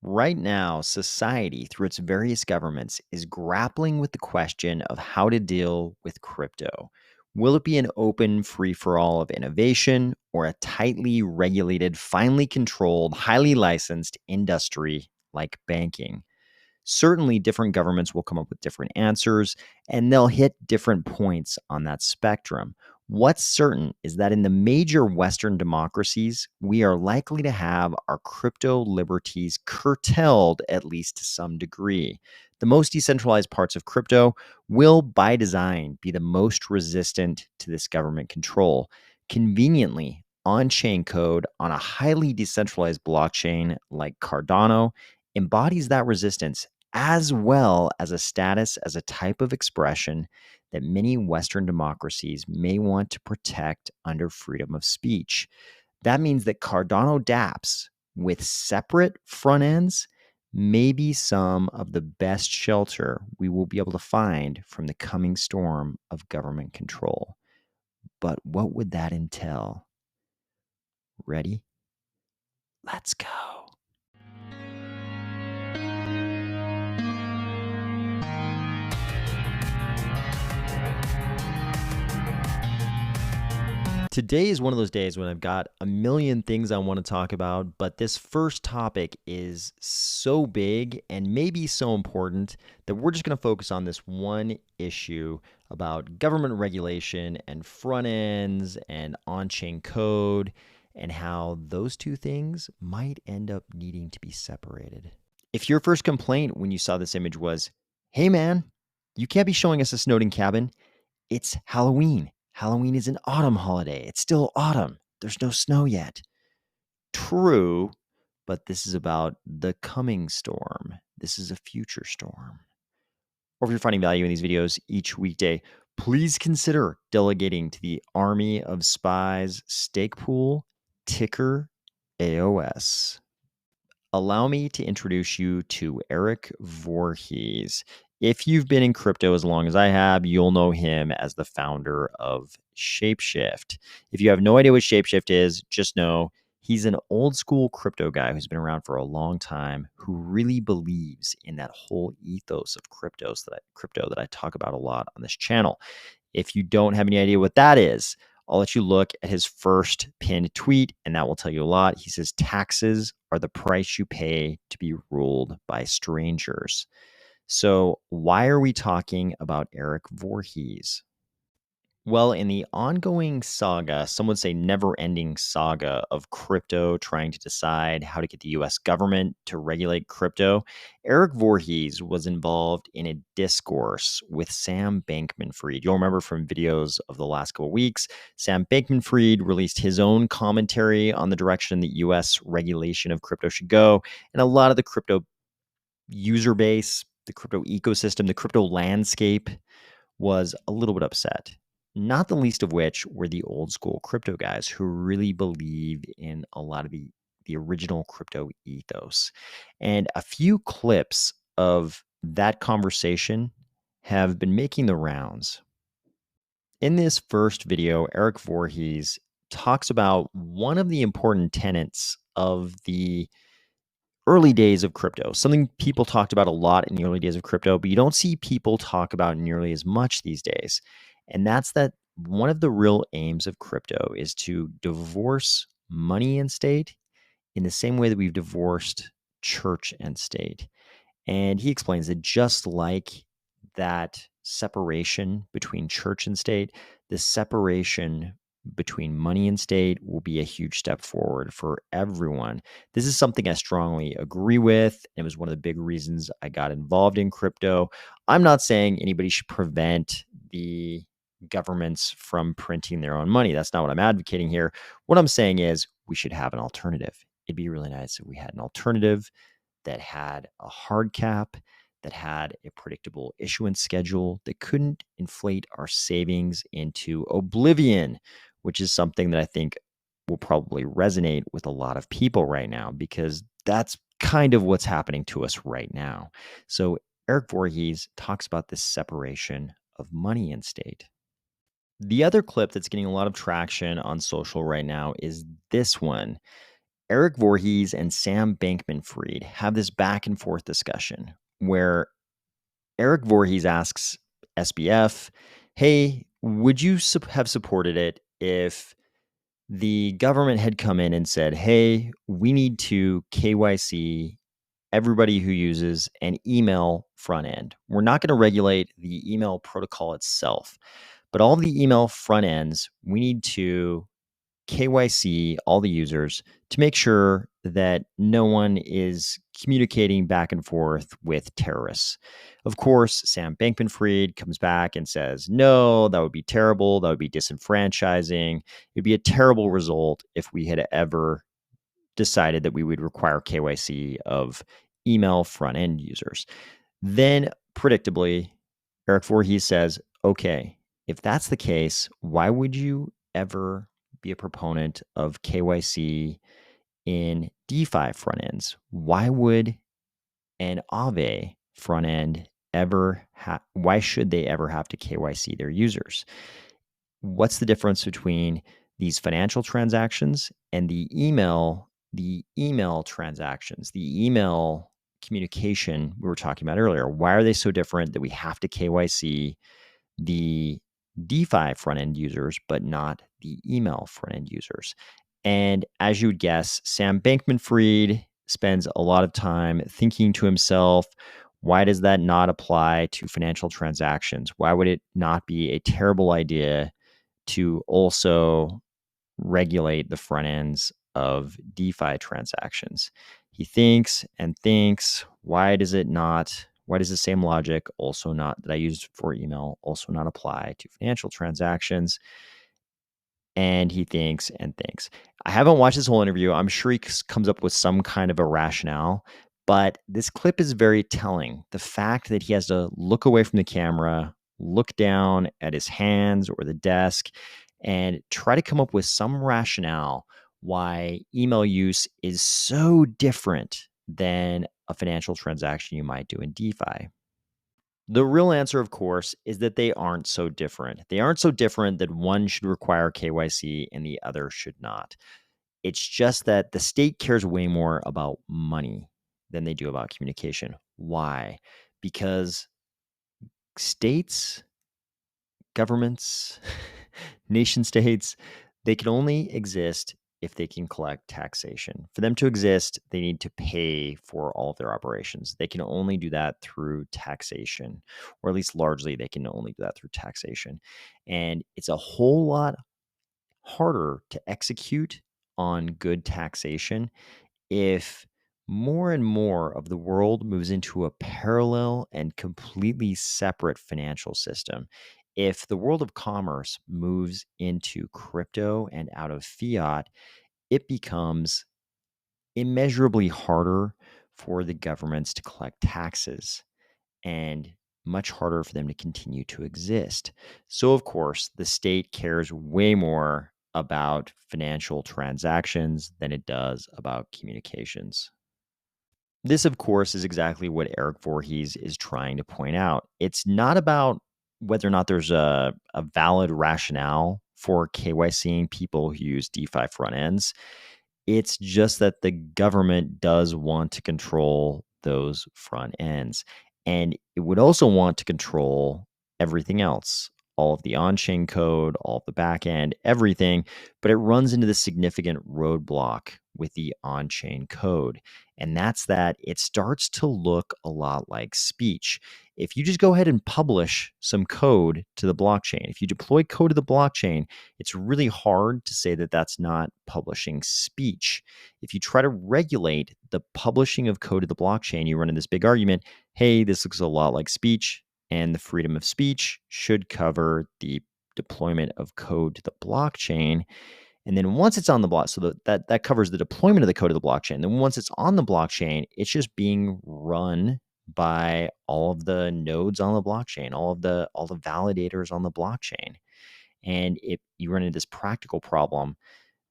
Right now, society, through its various governments, is grappling with the question of how to deal with crypto. Will it be an open, free for all of innovation or a tightly regulated, finely controlled, highly licensed industry like banking? Certainly, different governments will come up with different answers and they'll hit different points on that spectrum. What's certain is that in the major Western democracies, we are likely to have our crypto liberties curtailed, at least to some degree. The most decentralized parts of crypto will, by design, be the most resistant to this government control. Conveniently, on chain code on a highly decentralized blockchain like Cardano embodies that resistance as well as a status as a type of expression that many Western democracies may want to protect under freedom of speech. That means that Cardano dApps with separate front ends may be some of the best shelter we will be able to find from the coming storm of government control. But what would that entail? Ready? Let's go. Today is one of those days when I've got a million things I want to talk about, but this first topic is so big and maybe so important that we're just going to focus on this one issue about government regulation and front ends and on chain code and how those two things might end up needing to be separated. If your first complaint when you saw this image was, hey man, you can't be showing us a Snowden cabin, it's Halloween. Halloween is an autumn holiday. It's still autumn. There's no snow yet. True, but this is about the coming storm. This is a future storm. Or if you're finding value in these videos each weekday, please consider delegating to the Army of Spies stake pool, ticker AOS. Allow me to introduce you to Eric Voorhees. If you've been in crypto as long as I have, you'll know him as the founder of Shapeshift. If you have no idea what Shapeshift is, just know he's an old school crypto guy who's been around for a long time, who really believes in that whole ethos of crypto that I talk about a lot on this channel. If you don't have any idea what that is, I'll let you look at his first pinned tweet, and that will tell you a lot. He says, taxes are the price you pay to be ruled by strangers. So why are we talking about Eric Voorhees? Well, in the ongoing saga, some would say never ending saga of crypto trying to decide how to get the US government to regulate crypto, Eric Voorhees was involved in a discourse with Sam Bankman Fried. You'll remember from videos of the last couple of weeks, Sam Bankman Fried released his own commentary on the direction that US regulation of crypto should go. And a lot of the crypto user base, the crypto ecosystem, the crypto landscape was a little bit upset. Not the least of which were the old school crypto guys who really believed in a lot of the original crypto ethos. And a few clips of that conversation have been making the rounds. In this first video, Eric Voorhees talks about one of the important tenets of the early days of crypto, something people talked about a lot in the early days of crypto, but you don't see people talk about nearly as much these days. And that's that one of the real aims of crypto is to divorce money and state in the same way that we've divorced church and state. And he explains that just like that separation between church and state, the separation between money and state will be a huge step forward for everyone. This is something I strongly agree with. It was one of the big reasons I got involved in crypto. I'm not saying anybody should prevent the governments from printing their own money. That's not what I'm advocating here. What I'm saying is we should have an alternative. It'd be really nice if we had an alternative that had a hard cap, that had a predictable issuance schedule, that couldn't inflate our savings into oblivion, which is something that I think will probably resonate with a lot of people right now, because that's kind of what's happening to us right now. So Eric Voorhees talks about this separation of money and state. The other clip that's getting a lot of traction on social right now is this one. Eric Voorhees and Sam Bankman-Fried have this back and forth discussion where Eric Voorhees asks SBF, hey, would you have supported it if the government had come in and said, hey, we need to KYC everybody who uses an email front end. We're not going to regulate the email protocol itself, but all the email front ends, we need to KYC all the users to make sure that no one is communicating back and forth with terrorists. Of course, Sam Bankman-Fried comes back and says, no, that would be terrible. That would be disenfranchising. It'd be a terrible result if we had ever decided that we would require KYC of email front end users. Then, predictably, Eric Voorhees says, okay, if that's the case, why would you ever be a proponent of KYC in DeFi front ends? Why would an Aave front end why should they ever have to KYC their users? What's the difference between these financial transactions and the email transactions, the email communication we were talking about earlier? Why are they so different that we have to KYC the DeFi front end users, but not the email front end users? And as you would guess, Sam Bankman-Fried spends a lot of time thinking to himself, why does that not apply to financial transactions? Why would it not be a terrible idea to also regulate the front ends of DeFi transactions? He thinks and thinks, why does the same logic also not that I used for email also not apply to financial transactions? And he thinks and thinks. I haven't watched this whole interview. I'm sure he comes up with some kind of a rationale, but this clip is very telling. The fact that he has to look away from the camera, look down at his hands or the desk, and try to come up with some rationale why email use is so different than a financial transaction you might do in DeFi. The real answer, of course, is that they aren't so different. They aren't so different that one should require KYC and the other should not. It's just that the state cares way more about money than they do about communication. Why? Because states, governments, nation states, they can only exist if they can collect taxation. For them to exist, they need to pay for all of their operations. They can only do that through taxation, or at least largely they can only do that through taxation. And it's a whole lot harder to execute on good taxation if more and more of the world moves into a parallel and completely separate financial system. If the world of commerce moves into crypto and out of fiat, it becomes immeasurably harder for the governments to collect taxes and much harder for them to continue to exist. So, of course, the state cares way more about financial transactions than it does about communications. This, of course, is exactly what Eric Voorhees is trying to point out. It's not about whether or not there's a valid rationale for KYCing people who use DeFi front ends. It's just that the government does want to control those front ends. And it would also want to control everything else, all of the on-chain code, all of the back end, everything. But it runs into the significant roadblock with the on-chain code. And that's that it starts to look a lot like speech. If you just go ahead and publish some code to the blockchain, if you deploy code to the blockchain, it's really hard to say that that's not publishing speech. If you try to regulate the publishing of code to the blockchain, you run into this big argument, hey, this looks a lot like speech, and the freedom of speech should cover the deployment of code to the blockchain. And then once it's on the block, so that covers the deployment of the code of the blockchain. Then once it's on the blockchain, it's just being run by all of the nodes on the blockchain, all the validators on the blockchain. And if you run into this practical problem,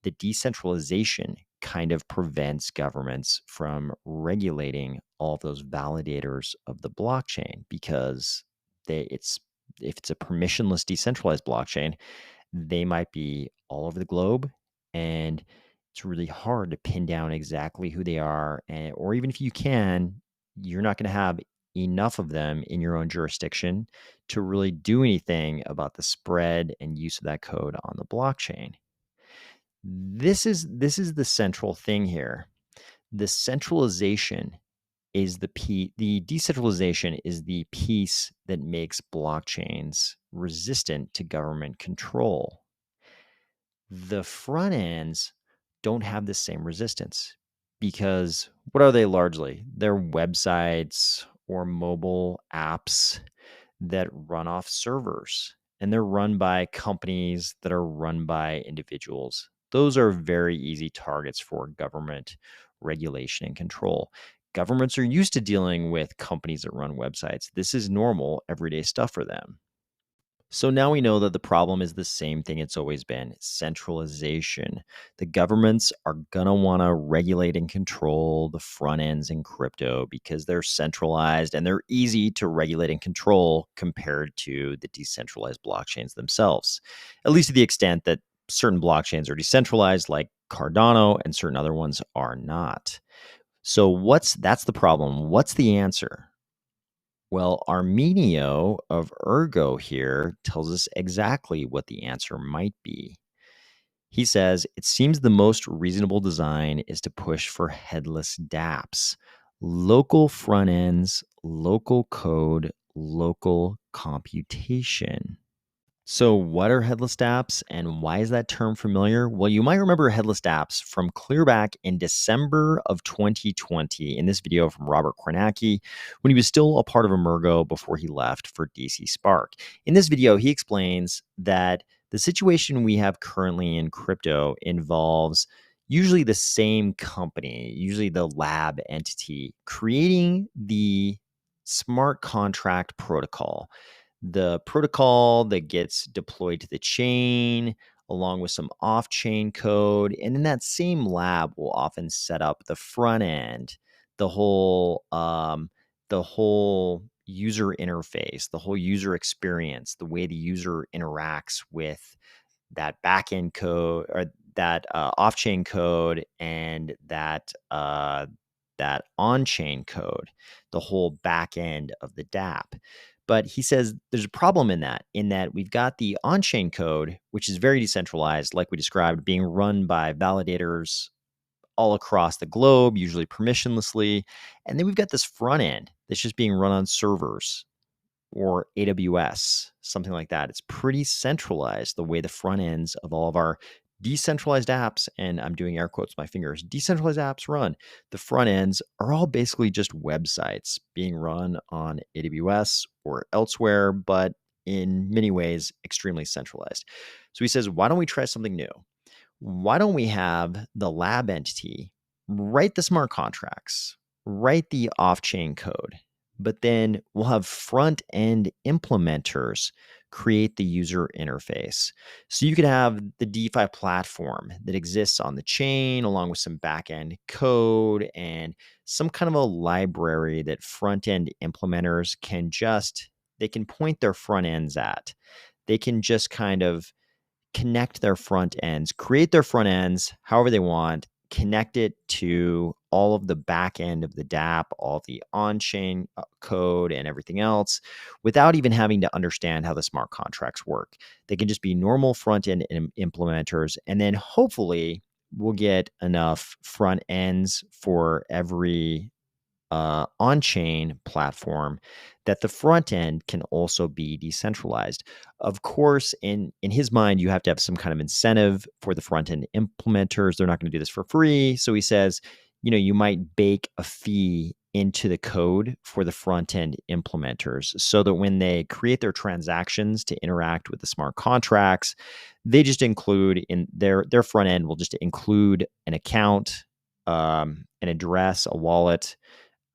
the decentralization kind of prevents governments from regulating all of those validators of the blockchain because if it's a permissionless decentralized blockchain, they might be all over the globe, and it's really hard to pin down exactly who they are. Or even if you can, you're not going to have enough of them in your own jurisdiction to really do anything about the spread and use of that code on the blockchain. This is the central thing here. The centralization is the decentralization is the piece that makes blockchains resistant to government control. The front ends don't have the same resistance because what are they largely? They're websites or mobile apps that run off servers, and they're run by companies that are run by individuals. Those are very easy targets for government regulation and control. Governments are used to dealing with companies that run websites. This is normal, everyday stuff for them. So now we know that the problem is the same thing it's always been: centralization. The governments are going to want to regulate and control the front ends in crypto because they're centralized and they're easy to regulate and control compared to the decentralized blockchains themselves, at least to the extent that certain blockchains are decentralized, like Cardano, and certain other ones are not. So that's the problem. What's the answer? Well, Arminio of Ergo here tells us exactly what the answer might be. He says, it seems the most reasonable design is to push for headless dApps, local front ends, local code, local computation. So, what are headless dApps and why is that term familiar? Well, you might remember headless dApps from clear back in December of 2020 in this video from Robert Kornacki when he was still a part of Emergo before he left for DC Spark. In this video, he explains that the situation we have currently in crypto involves usually the same company, usually the lab entity, creating the smart contract protocol, the protocol that gets deployed to the chain along with some off-chain code. And then that same lab will often set up the front end, the whole user interface, the whole user experience, the way the user interacts with that backend code or that off-chain code and that on-chain code, the whole back end of the dApp. But he says there's a problem in that we've got the on-chain code, which is very decentralized, like we described, being run by validators all across the globe, usually permissionlessly. And then we've got this front end that's just being run on servers or AWS, something like that. It's pretty centralized, the way the front ends of all of our decentralized apps, and I'm doing air quotes with my fingers, decentralized apps run. The front ends are all basically just websites being run on AWS or elsewhere, but in many ways, extremely centralized. So he says, why don't we try something new? Why don't we have the lab entity write the smart contracts, write the off-chain code, but then we'll have front-end implementers create the user interface. So you could have the DeFi platform that exists on the chain along with some back-end code and some kind of a library that front-end implementers they can point their front ends at. They can just kind of connect their front ends, create their front ends however they want, connect it to all of the back end of the dApp, all of the on-chain code and everything else without even having to understand how the smart contracts work. They can just be normal front-end implementers, and then hopefully we'll get enough front ends for every on-chain platform that the front end can also be decentralized. Of course, in his mind, you have to have some kind of incentive for the front end implementers. They're not going to do this for free. So he says, you might bake a fee into the code for the front end implementers so that when they create their transactions to interact with the smart contracts, they just include in their front end will just include an account, an address, a wallet,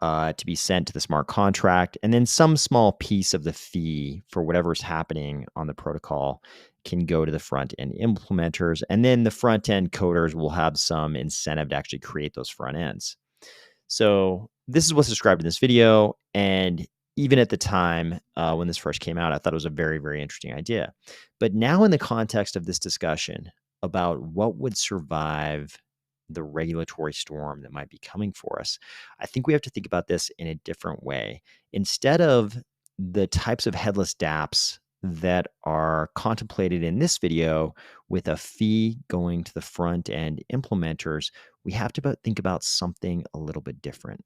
to be sent to the smart contract, and then some small piece of the fee for whatever's happening on the protocol can go to the front end implementers, and then the front end coders will have some incentive to actually create those front ends. So this is what's described in this video, and even at the time when this first came out, I thought it was a very, very interesting idea. But now in the context of this discussion about what would survive the regulatory storm that might be coming for us. I think we have to think about this in a different way. Instead of the types of headless dApps that are contemplated in this video with a fee going to the front end implementers, we have to think about something a little bit different.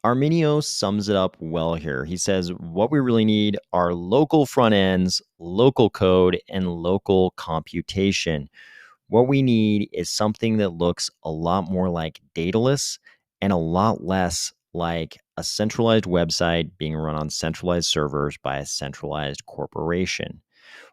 Arminio sums it up well here. He says, what we really need are local front ends, local code, and local computation. What we need is something that looks a lot more like Daedalus and a lot less like a centralized website being run on centralized servers by a centralized corporation.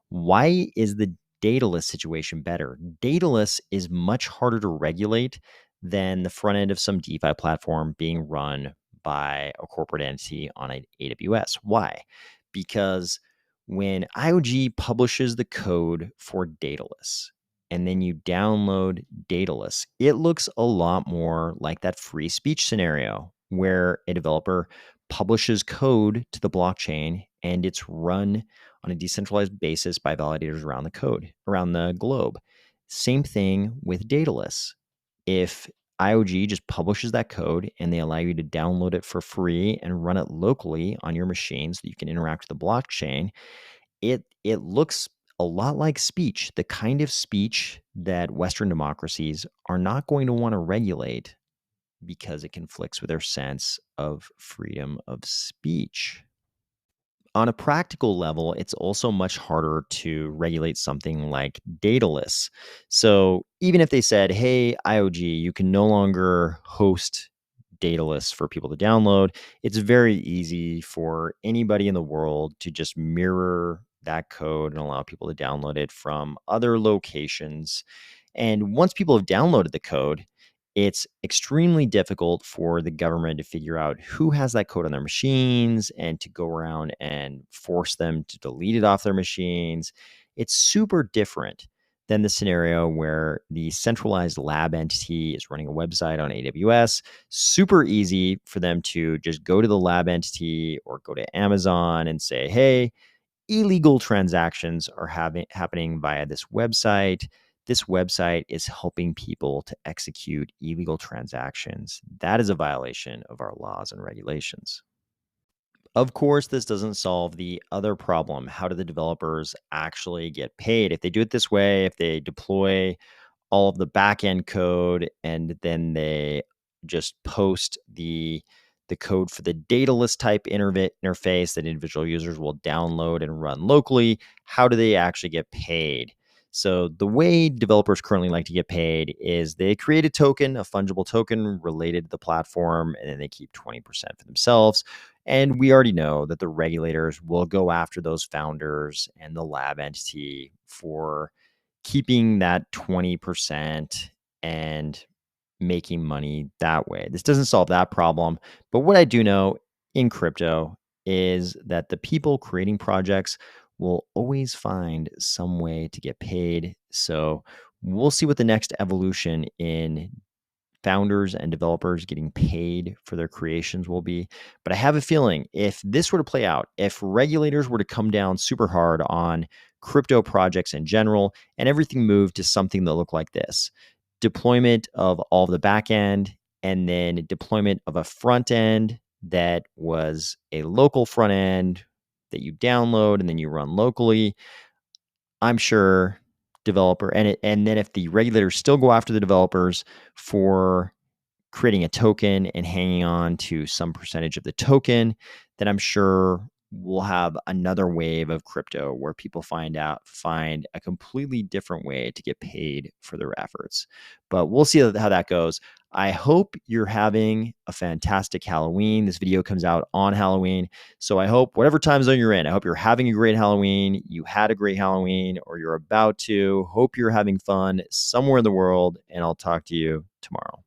Why is the Daedalus situation better? Daedalus is much harder to regulate than the front end of some DeFi platform being run by a corporate entity on an AWS. Why? Because when IOG publishes the code for Daedalus and then you download Daedalus, it looks a lot more like that free speech scenario where a developer publishes code to the blockchain and it's run on a decentralized basis by validators around the globe. Same thing with Daedalus. If IOG just publishes that code and they allow you to download it for free and run it locally on your machine so that you can interact with the blockchain, it looks a lot like speech, the kind of speech that Western democracies are not going to want to regulate because it conflicts with their sense of freedom of speech. On a practical level, it's also much harder to regulate something like Daedalus. So even if they said, hey, IOG, you can no longer host Daedalus for people to download, it's very easy for anybody in the world to just mirror that code and allow people to download it from other locations. And once people have downloaded the code, it's extremely difficult for the government to figure out who has that code on their machines and to go around and force them to delete it off their machines. It's super different than the scenario where the centralized lab entity is running a website on AWS. Super easy for them to just go to the lab entity or go to Amazon and say, hey, illegal transactions are happening via this website. This website is helping people to execute illegal transactions. That is a violation of our laws and regulations. Of course, this doesn't solve the other problem. How do the developers actually get paid? If they do it this way, if they deploy all of the backend code and then they just post the code for the Daedalus type interface that individual users will download and run locally, how do they actually get paid? So the way developers currently like to get paid is they create a token, a fungible token related to the platform, and then they keep 20% for themselves. And we already know that the regulators will go after those founders and the lab entity for keeping that 20% and making money that way. This doesn't solve that problem. But what I do know in crypto is that the people creating projects will always find some way to get paid. So we'll see what the next evolution in founders and developers getting paid for their creations will be. But I have a feeling if this were to play out, if regulators were to come down super hard on crypto projects in general and everything moved to something that looked like this, deployment of all of the back end and then deployment of a front end that was a local front end that you download and then you run locally, I'm sure and then if the regulators still go after the developers for creating a token and hanging on to some percentage of the token, then I'm sure we'll have another wave of crypto where people find a completely different way to get paid for their efforts. But we'll see how that goes. I hope you're having a fantastic Halloween. This video comes out on Halloween. So I hope whatever time zone you're in, I hope you're having a great Halloween. You had a great Halloween or you're about to. Hope you're having fun somewhere in the world, and I'll talk to you tomorrow.